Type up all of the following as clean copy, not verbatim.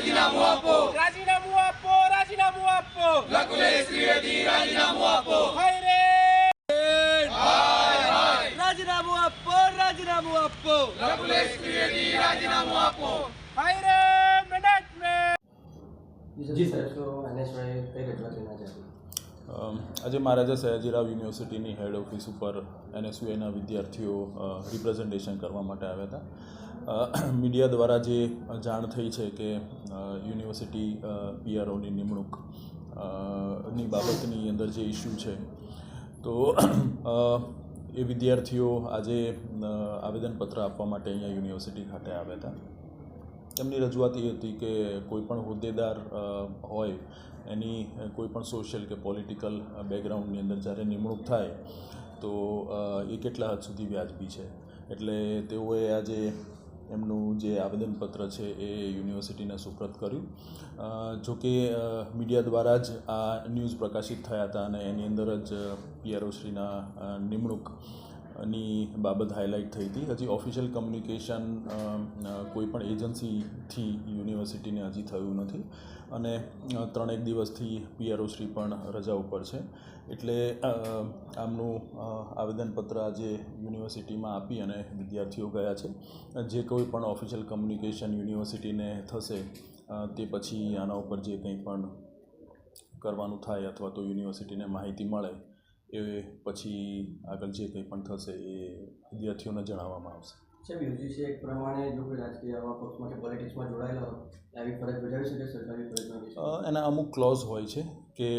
રાજીનામું આપો, રાજીનામું આપો, રાજીનામું આપો, લકુલેશ ત્રિવેદી રાજીનામું આપો. હાય રે હાય હાય, રાજીનામું આપો, રાજીનામું આપો, લકુલેશ ત્રિવેદી રાજીનામું આપો. હાય રે મેનેજમેન્ટ. જી સર, તો એનએસવાય કઈ રજૂઆત લેના ચાહતી? આજે મહારાજા સયાજીરાવ યુનિવર્સિટીની હેડ ઓફિસ ઉપર એનએસયુઆઈના વિદ્યાર્થીઓ રિપ્રેઝન્ટેશન કરવા માટે આવ્યા હતા. મીડિયા દ્વારા જે જાણ થઈ છે કે યુનિવર્સિટી પીઆરઓની નિમણૂક ની બાબતની અંદર જે ઇસ્યુ છે, તો એ વિદ્યાર્થીઓ આજે આવેદનપત્ર આપવા માટે અહીંયા યુનિવર્સિટી ખાતે આવ્યા હતા. તેમની રજૂઆત એ હતી કે કોઈપણ હોદ્દેદાર હોય એની કોઈપણ સોશિયલ કે પોલિટિકલ બેકગ્રાઉન્ડની અંદર જ્યારે નિમણૂક થાય તો એ કેટલા હદ સુધી વ્યાજબી છે. એટલે તેઓએ આજે એમનું જે આવેદનપત્ર છે એ યુનિવર્સિટીને સુપ્રત કર્યું. જોકે મીડિયા દ્વારા જ આ ન્યૂઝ પ્રકાશિત થયા હતા અને એની અંદર જ પીઆરઓ શ્રીના નિમણૂકની બાબત હાઇલાઇટ થઈ હતી. હજી ઓફિશિયલ કમ્યુનિકેશન કોઈપણ એજન્સીથી યુનિવર્સિટીને હજી થયું નથી અને 3 દિવસથી પીઆરઓ શ્રી પણ રજા ઉપર છે. એટલે આમનું આવેદનપત્ર આજે યુનિવર્સિટીમાં આપી અને વિદ્યાર્થીઓ ગયા છે. જે કોઈ પણ ઓફિશિયલ કમ્યુનિકેશન યુનિવર્સિટીને થશે તે પછી આના ઉપર જે કંઈ પણ કરવાનું થાય અથવા તો યુનિવર્સિટીને માહિતી મળે એ પછી આગળ જે કંઈ પણ થશે એ વિદ્યાર્થીઓને જણાવવામાં આવશે. સાહેબ, યુજીસી એક પ્રમાણે જો કોઈ રાજકીય આવા પક્ષમાં કે પોલિટિક્સમાં જોડાયેલા હોય આવી ફરજ બજાવી શકે સરકારી ફરજમાં? એના અમુક ક્લોઝ હોય છે કે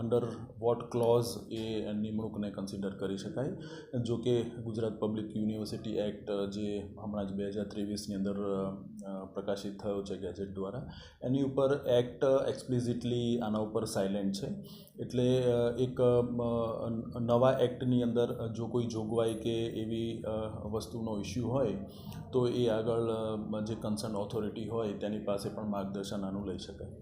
અંડર વોટ ક્લોઝ એ નિમણૂકને કન્સિડર કરી શકાય. જો કે ગુજરાત પબ્લિક યુનિવર્સિટી એક્ટ જે હમણાં જ 2023ની અંદર પ્રકાશિત થયો છે ગેજેટ દ્વારા, એની ઉપર એક્ટ એક્સપ્લિસિટલી આના ઉપર સાયલેન્ટ છે. એટલે એક નવા એક્ટની અંદર જો કોઈ જોગવાઈ કે એવી વસ્તુનો ઇસ્યુ હોય તો એ આગળ જે કન્સર્ન ઓથોરિટી હોય તેની પાસે પણ માર્ગદર્શન આનું લઈ શકાય.